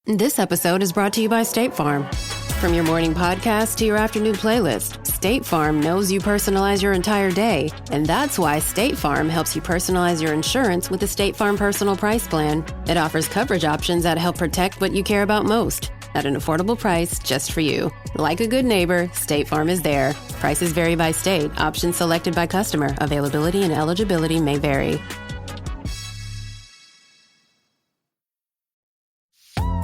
This episode is brought to you by State Farm. From your morning podcast to your afternoon playlist, State Farm knows you personalize your entire day, and that's why State Farm helps you personalize your insurance with the State Farm Personal Price Plan. It offers coverage options that help protect what you care about most at an affordable price just for you. Like a good neighbor, State Farm is there. Prices vary by state. Options selected by customer. Availability and eligibility may vary.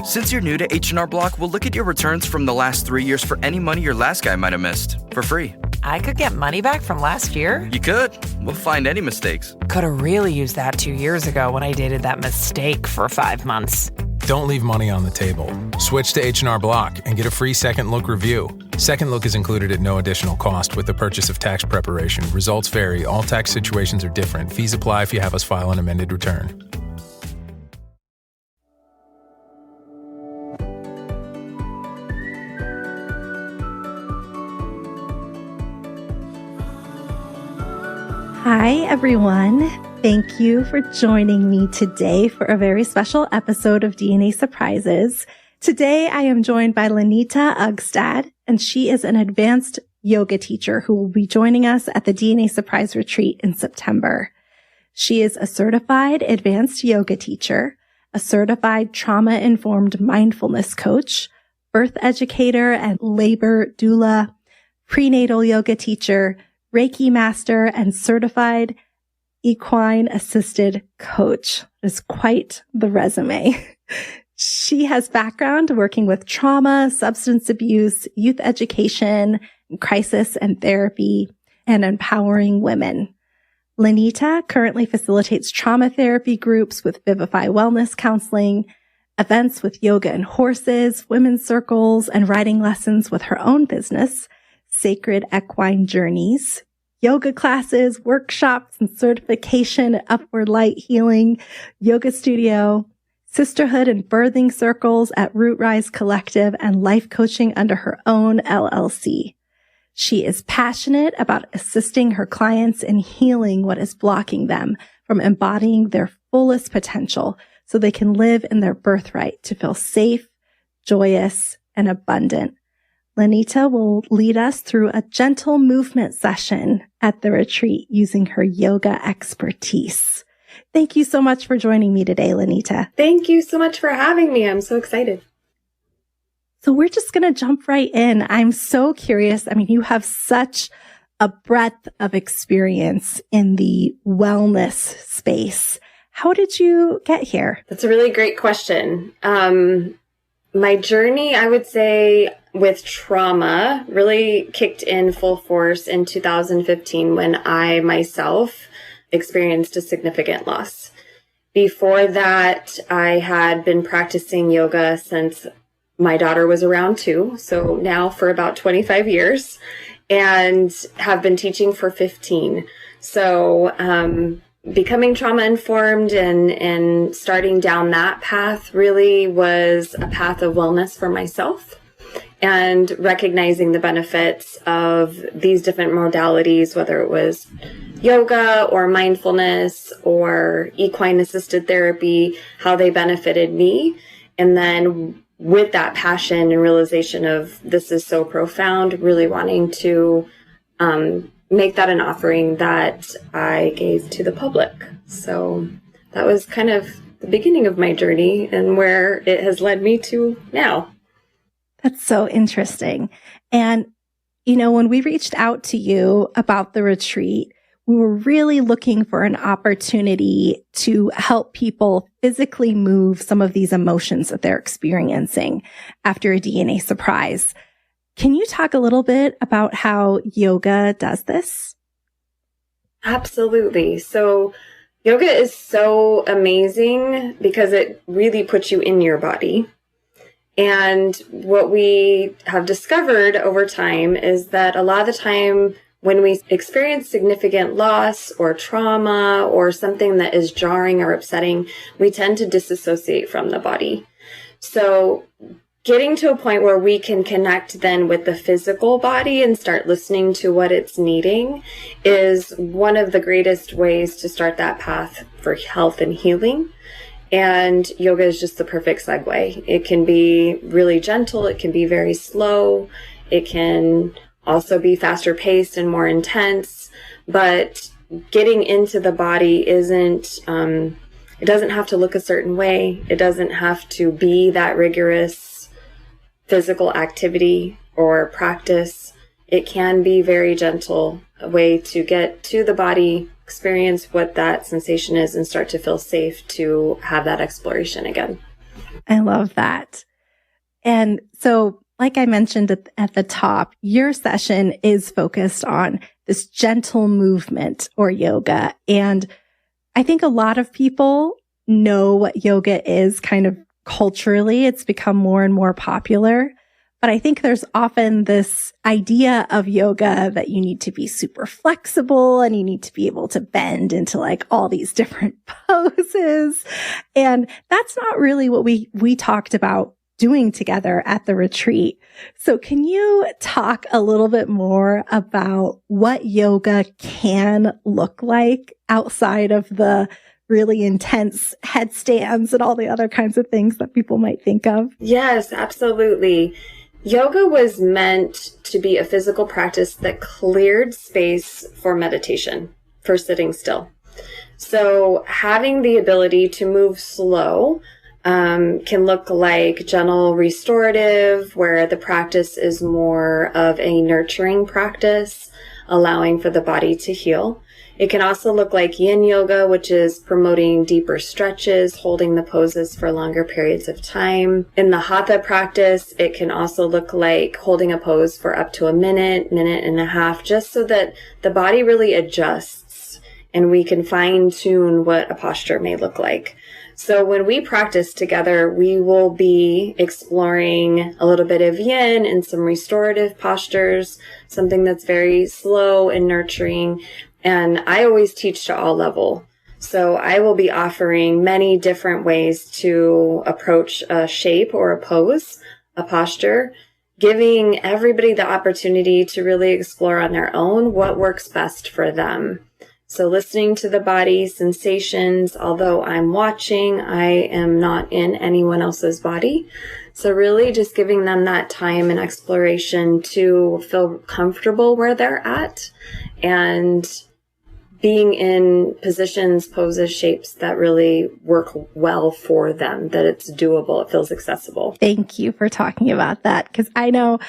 Since you're new to H&R Block, we'll look at your returns from the last 3 years for any money your last guy might have missed, for free. I could get money back from last year? You could. We'll find any mistakes. Could have really used that 2 years ago when I dated that mistake for 5 months. Don't leave money on the table. Switch to H&R Block and get a free Second Look review. Second Look is included at no additional cost with the purchase of tax preparation. Results vary. All tax situations are different. Fees apply if you have us file an amended return. Hi, everyone. Thank you for joining me today for a very special episode of DNA Surprises. Today, I am joined by Lanita Ugstad, and she is an advanced yoga teacher who will be joining us at the DNA Surprise Retreat in September. She is a certified advanced yoga teacher, a certified trauma-informed mindfulness coach, birth educator and labor doula, prenatal yoga teacher, Reiki master, and certified equine assisted coach. It's quite the resume. She has background working with trauma, substance abuse, youth education, crisis and therapy, and empowering women. Lanita currently facilitates trauma therapy groups with Vivify Wellness Counseling, events with yoga and horses, women's circles, and riding lessons with her own business, Sacred Equine Journeys, yoga classes, workshops, and certification, Upward Light Healing, yoga studio, sisterhood and birthing circles at Root Rise Collective, and life coaching under her own LLC. She is passionate about assisting her clients in healing what is blocking them from embodying their fullest potential so they can live in their birthright to feel safe, joyous, and abundant. Lanita will lead us through a gentle movement session at the retreat using her yoga expertise. Thank you so much for joining me today, Lanita. Thank you so much for having me. I'm so excited. So we're just going to jump right in. I'm so curious. I mean, you have such a breadth of experience in the wellness space. How did you get here? That's a really great question. My journey, I would say, with trauma really kicked in full force in 2015 when I myself experienced a significant loss. Before that, I had been practicing yoga since my daughter was around 2, so now for about 25 years, and have been teaching for 15. So becoming trauma-informed and starting down that path really was a path of wellness for myself, and recognizing the benefits of these different modalities, whether it was yoga or mindfulness or equine assisted therapy, how they benefited me. And then with that passion and realization of this is so profound, really wanting to make that an offering that I gave to the public. So that was kind of the beginning of my journey and where it has led me to now. That's so interesting. And, you know, when we reached out to you about the retreat, we were really looking for an opportunity to help people physically move some of these emotions that they're experiencing after a DNA surprise. Can you talk a little bit about how yoga does this? Absolutely. So yoga is so amazing because it really puts you in your body. And what we have discovered over time is that a lot of the time when we experience significant loss or trauma or something that is jarring or upsetting, we tend to disassociate from the body. So getting to a point where we can connect then with the physical body and start listening to what it's needing is one of the greatest ways to start that path for health and healing. And yoga is just the perfect segue. It can be really gentle. It can be very slow. It can also be faster paced and more intense. But getting into the body isn't, it doesn't have to look a certain way. It doesn't have to be that rigorous physical activity or practice. It can be very gentle, a way to get to the body, experience what that sensation is, and start to feel safe to have that exploration again. I love that. And so, like I mentioned at the top, your session is focused on this gentle movement or yoga. And I think a lot of people know what yoga is kind of culturally. It's become more and more popular. But I think there's often this idea of yoga that you need to be super flexible and you need to be able to bend into like all these different poses. And that's not really what we talked about doing together at the retreat. So can you talk a little bit more about what yoga can look like outside of the really intense headstands and all the other kinds of things that people might think of? Yes, absolutely. Yoga was meant to be a physical practice that cleared space for meditation, for sitting still. So having the ability to move slow can look like gentle restorative, where the practice is more of a nurturing practice, allowing for the body to heal. It can also look like yin yoga, which is promoting deeper stretches, holding the poses for longer periods of time. In the hatha practice, it can also look like holding a pose for up to a minute and a half, just so that the body really adjusts and we can fine tune what a posture may look like. So when we practice together, we will be exploring a little bit of yin and some restorative postures, something that's very slow and nurturing. And I always teach to all level. So I will be offering many different ways to approach a shape or a pose, a posture, giving everybody the opportunity to really explore on their own what works best for them. So listening to the body sensations, although I'm watching, I am not in anyone else's body. So really just giving them that time and exploration to feel comfortable where they're at and being in positions, poses, shapes that really work well for them, that it's doable, it feels accessible. Thank you for talking about that, because I know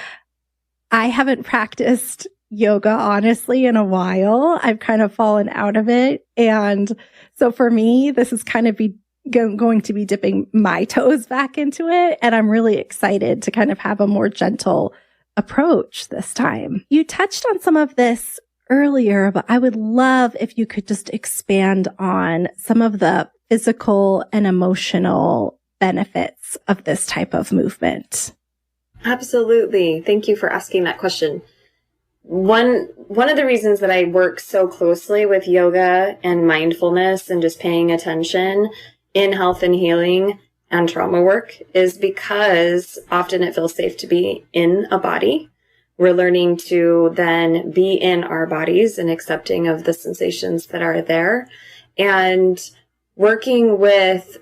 I haven't practiced yoga, honestly, in a while. I've kind of fallen out of it. And so for me, this is kind of going to be dipping my toes back into it. And I'm really excited to kind of have a more gentle approach this time. You touched on some of this earlier, but I would love if you could just expand on some of the physical and emotional benefits of this type of movement. Absolutely. Thank you for asking that question. One of the reasons that I work so closely with yoga and mindfulness and just paying attention in health and healing and trauma work is because often it feels safe to be in a body. We're learning to then be in our bodies and accepting of the sensations that are there. And working with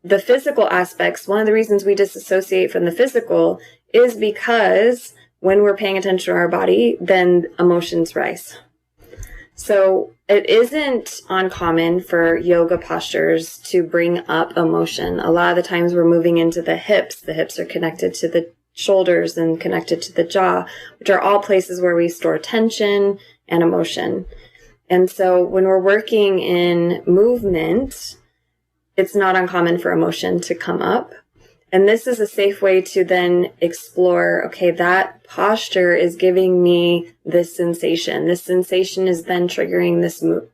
the physical aspects, one of the reasons we disassociate from the physical is because when we're paying attention to our body, then emotions rise. So it isn't uncommon for yoga postures to bring up emotion. A lot of the times we're moving into the hips. The hips are connected to the shoulders and connected to the jaw, which are all places where we store tension and emotion. And so when we're working in movement, it's not uncommon for emotion to come up. And this is a safe way to then explore, okay, that posture is giving me this sensation. This sensation is then triggering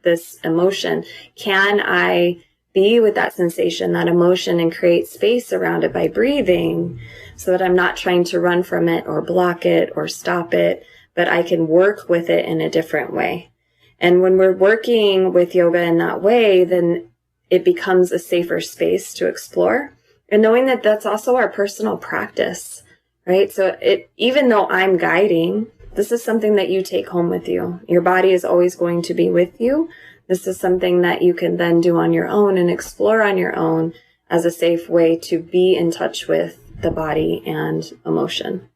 this emotion. Can I be with that sensation, that emotion, and create space around it by breathing so that I'm not trying to run from it or block it or stop it, but I can work with it in a different way. And when we're working with yoga in that way, then it becomes a safer space to explore. And knowing that that's also our personal practice, right? So even though I'm guiding, this is something that you take home with you. Your body is always going to be with you. This is something that you can then do on your own and explore on your own as a safe way to be in touch with the body and emotion.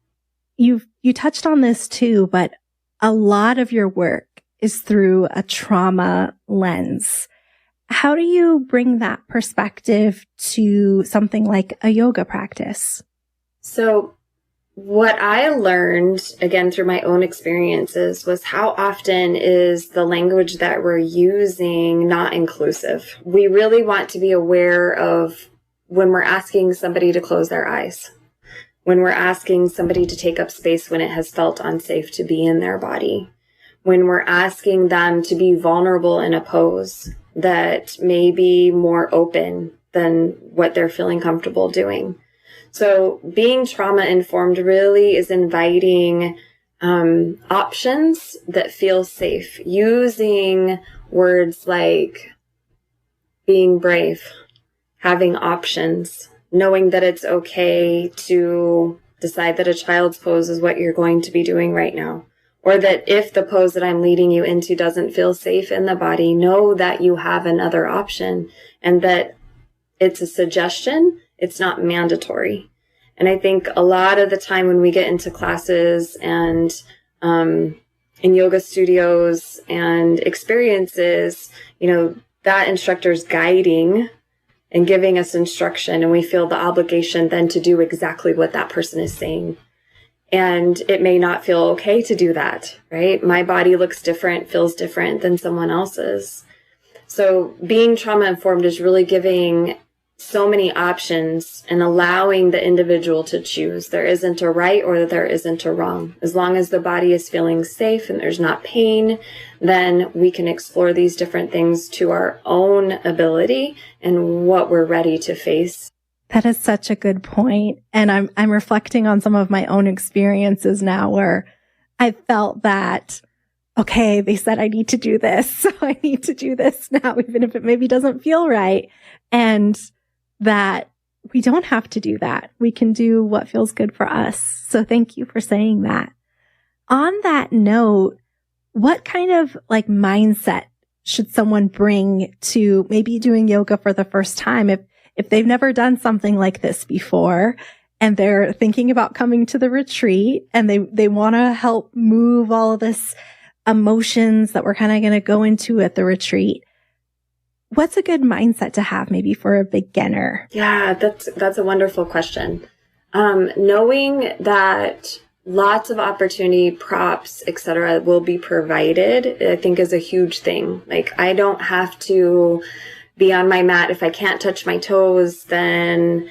You touched on this too, but a lot of your work is through a trauma lens. How do you bring that perspective to something like a yoga practice? So what I learned, again, through my own experiences, was how often is the language that we're using not inclusive. We really want to be aware of when we're asking somebody to close their eyes, when we're asking somebody to take up space when it has felt unsafe to be in their body, when we're asking them to be vulnerable in a pose that may be more open than what they're feeling comfortable doing. So being trauma-informed really is inviting options that feel safe, using words like being brave, having options, knowing that it's okay to decide that a child's pose is what you're going to be doing right now. Or that if the pose that I'm leading you into doesn't feel safe in the body, know that you have another option and that it's a suggestion, it's not mandatory. And I think a lot of the time when we get into classes and in yoga studios and experiences, that instructor's guiding and giving us instruction, and we feel the obligation then to do exactly what that person is saying. And it may not feel okay to do that, right? My body looks different, feels different than someone else's. So being trauma-informed is really giving so many options and allowing the individual to choose. There isn't a right or there isn't a wrong. As long as the body is feeling safe and there's not pain, then we can explore these different things to our own ability and what we're ready to face. That is such a good point. And I'm reflecting on some of my own experiences now where I felt that, okay, they said I need to do this, so I need to do this now, even if it maybe doesn't feel right. And that we don't have to do that. We can do what feels good for us. So thank you for saying that. On that note, what kind of mindset should someone bring to maybe doing yoga for the first time? If they've never done something like this before and they're thinking about coming to the retreat and they want to help move all of this emotions that we're kind of going to go into at the retreat, what's a good mindset to have maybe for a beginner? Yeah, that's a wonderful question. Knowing that lots of opportunity, props, etc., will be provided, I think is a huge thing. I don't have to be on my mat. If I can't touch my toes, then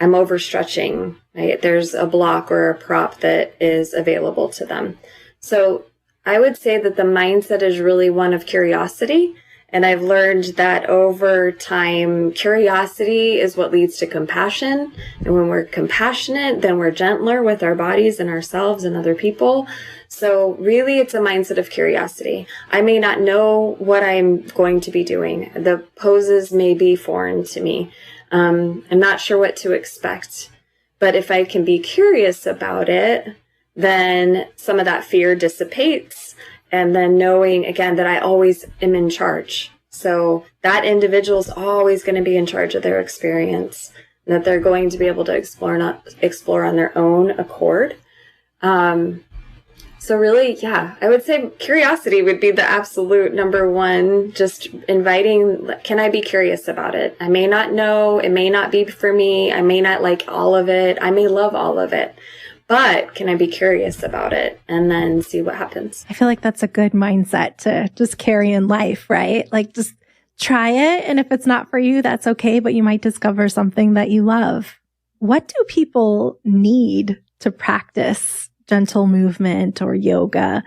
I'm overstretching, right? There's a block or a prop that is available to them. So I would say that the mindset is really one of curiosity. And I've learned that over time, curiosity is what leads to compassion. And when we're compassionate, then we're gentler with our bodies and ourselves and other people. So really, it's a mindset of curiosity. I may not know what I'm going to be doing. The poses may be foreign to me. I'm not sure what to expect. But if I can be curious about it, then some of that fear dissipates. And then knowing, again, that I always am in charge. So that individual is always going to be in charge of their experience, and that they're going to be able to explore on their own accord. So really, yeah, I would say curiosity would be the absolute number one, just inviting, can I be curious about it? I may not know, it may not be for me, I may not like all of it, I may love all of it. But can I be curious about it and then see what happens? I feel like that's a good mindset to just carry in life, right? Just try it. And if it's not for you, that's okay. But you might discover something that you love. What do people need to practice gentle movement or yoga?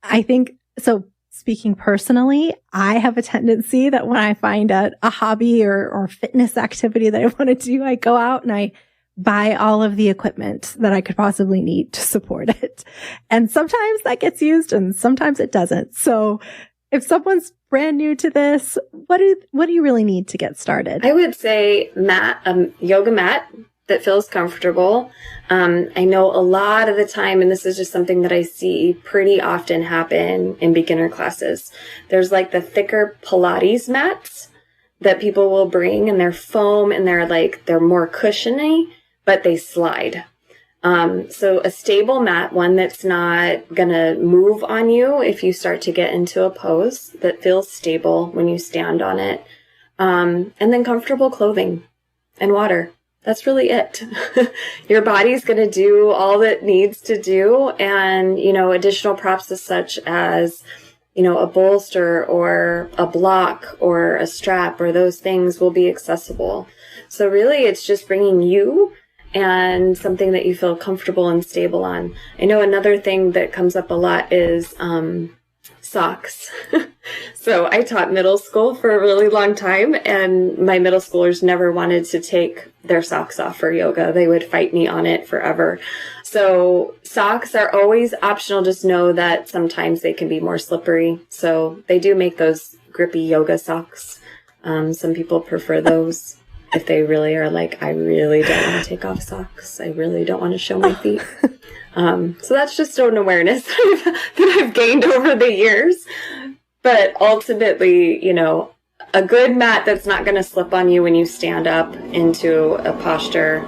I think, so speaking personally, I have a tendency that when I find a hobby or fitness activity that I want to do, I go out and I buy all of the equipment that I could possibly need to support it. And sometimes that gets used and sometimes it doesn't. So if someone's brand new to this, what do you really need to get started? I would say yoga mat that feels comfortable. I know a lot of the time, and this is just something that I see pretty often happen in beginner classes, there's the thicker Pilates mats that people will bring, and they're foam and they're more cushiony, but they slide. So a stable mat, one that's not going to move on you if you start to get into a pose, that feels stable when you stand on it. And then comfortable clothing and water. That's really it. Your body's going to do all that it needs to do. And, additional props such as, a bolster or a block or a strap or those things will be accessible. So really it's just bringing you and something that you feel comfortable and stable on. I know another thing that comes up a lot is socks. So I taught middle school for a really long time, and my middle schoolers never wanted to take their socks off for yoga. They would fight me on it forever. So socks are always optional. Just know that sometimes they can be more slippery. So they do make those grippy yoga socks. Some people prefer those. If they really are like, I really don't want to take off socks. I really don't want to show my feet. So that's just an awareness that I've gained over the years. But ultimately, a good mat that's not going to slip on you when you stand up into a posture,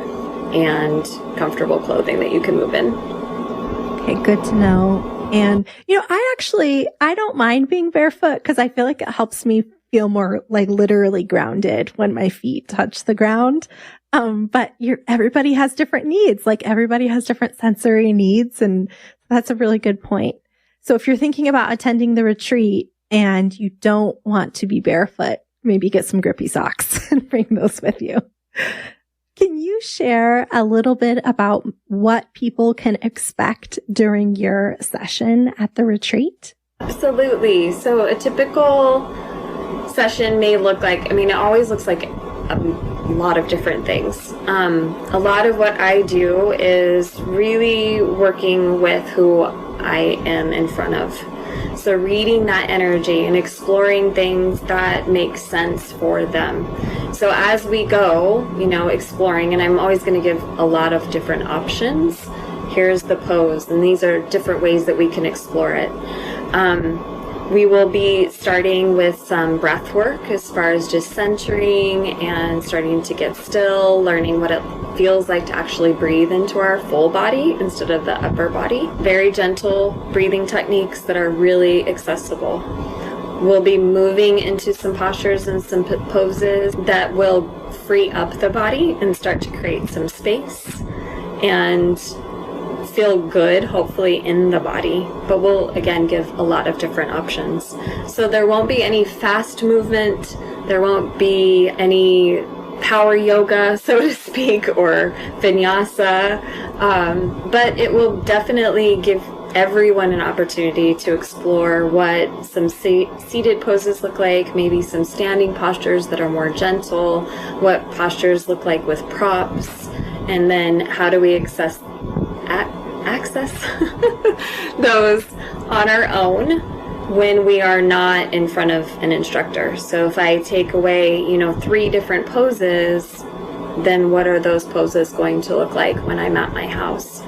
and comfortable clothing that you can move in. Okay, good to know. And, I don't mind being barefoot because I feel like it helps me feel more like literally grounded when my feet touch the ground. But everybody has different needs. Like everybody has different sensory needs. And that's a really good point. So if you're thinking about attending the retreat and you don't want to be barefoot, maybe get some grippy socks and bring those with you. Can you share a little bit about what people can expect during your session at the retreat? Absolutely. So a typical session may look like, it always looks like a lot of different things. A lot of what I do is really working with who I am in front of. So reading that energy and exploring things that make sense for them. So as we go, exploring, and I'm always going to give a lot of different options. Here's the pose, and these are different ways that we can explore it. We will be starting with some breath work as far as just centering and starting to get still, learning what it feels like to actually breathe into our full body instead of the upper body. Very gentle breathing techniques that are really accessible. We'll be moving into some postures and some poses that will free up the body and start to create some space and feel good, hopefully, in the body, but we'll again give a lot of different options. So there won't be any fast movement, there won't be any power yoga, so to speak, or vinyasa, but it will definitely give everyone an opportunity to explore what some seated poses look like, maybe some standing postures that are more gentle, what postures look like with props, and then how do we access those on our own when we are not in front of an instructor. So if I take away, 3 different poses, then what are those poses going to look like when I'm at my house?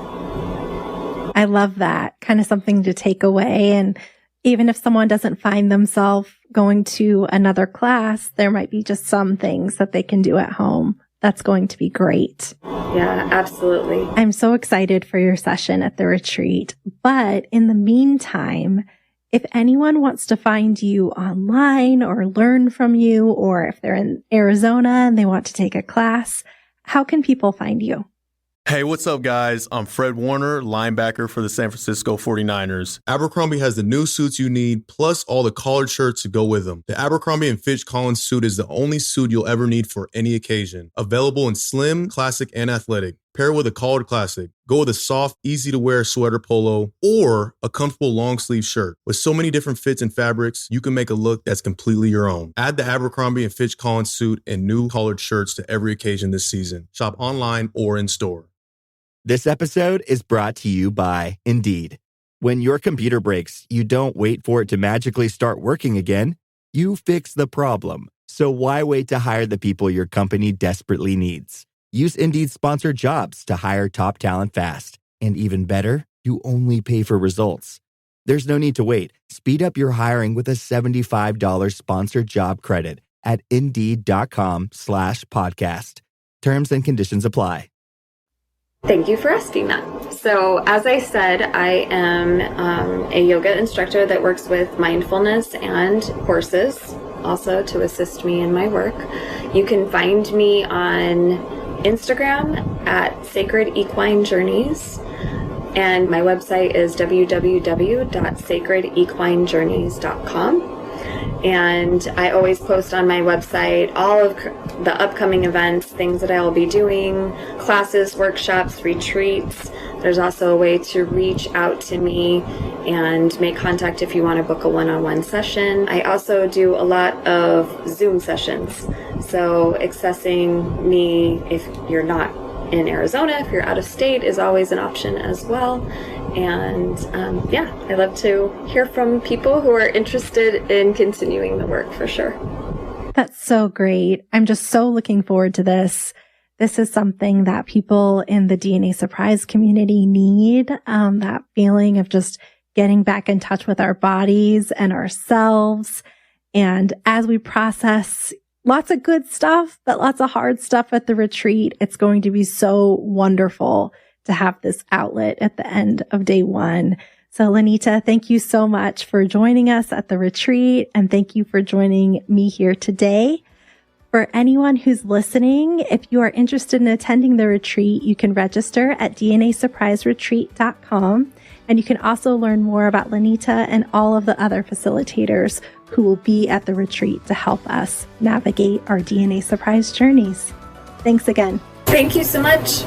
I love that. Kind of something to take away. And even if someone doesn't find themselves going to another class, there might be just some things that they can do at home. That's going to be great. Yeah, absolutely. I'm so excited for your session at the retreat. But in the meantime, if anyone wants to find you online or learn from you, or if they're in Arizona and they want to take a class, how can people find you? Hey, what's up, guys? I'm Fred Warner, linebacker for the San Francisco 49ers. Abercrombie has the new suits you need, plus all the collared shirts to go with them. The Abercrombie & Fitch Collins suit is the only suit you'll ever need for any occasion. Available in slim, classic, and athletic. Pair it with a collared classic. Go with a soft, easy-to-wear sweater polo or a comfortable long-sleeve shirt. With so many different fits and fabrics, you can make a look that's completely your own. Add the Abercrombie & Fitch Collins suit and new collared shirts to every occasion this season. Shop online or in store. This episode is brought to you by Indeed. When your computer breaks, you don't wait for it to magically start working again. You fix the problem. So why wait to hire the people your company desperately needs? Use Indeed sponsored jobs to hire top talent fast. And even better, you only pay for results. There's no need to wait. Speed up your hiring with a $75 sponsored job credit. at Indeed.com/podcast. Terms and conditions apply. Thank you for asking that. So, as I said, I am a yoga instructor that works with mindfulness and horses, also to assist me in my work. You can find me on Instagram at Sacred Equine Journeys, and my website is www.sacredequinejourneys.com. And I always post on my website all of the upcoming events, things that I will be doing, classes, workshops, retreats. There's also a way to reach out to me and make contact if you want to book a one-on-one session. I also do a lot of Zoom sessions. So accessing me if you're not in Arizona, if you're out of state, is always an option as well. And I love to hear from people who are interested in continuing the work for sure. That's so great. I'm just so looking forward to this. This is something that people in the DNA Surprise community need, that feeling of just getting back in touch with our bodies and ourselves. And as we process lots of good stuff, but lots of hard stuff at the retreat, it's going to be so wonderful to have this outlet at the end of day one. So Lanita, thank you so much for joining us at the retreat, and thank you for joining me here today. For anyone who's listening, if you are interested in attending the retreat, you can register at DNASurpriseRetreat.com, and you can also learn more about Lanita and all of the other facilitators who will be at the retreat to help us navigate our DNA Surprise journeys. Thanks again. Thank you so much.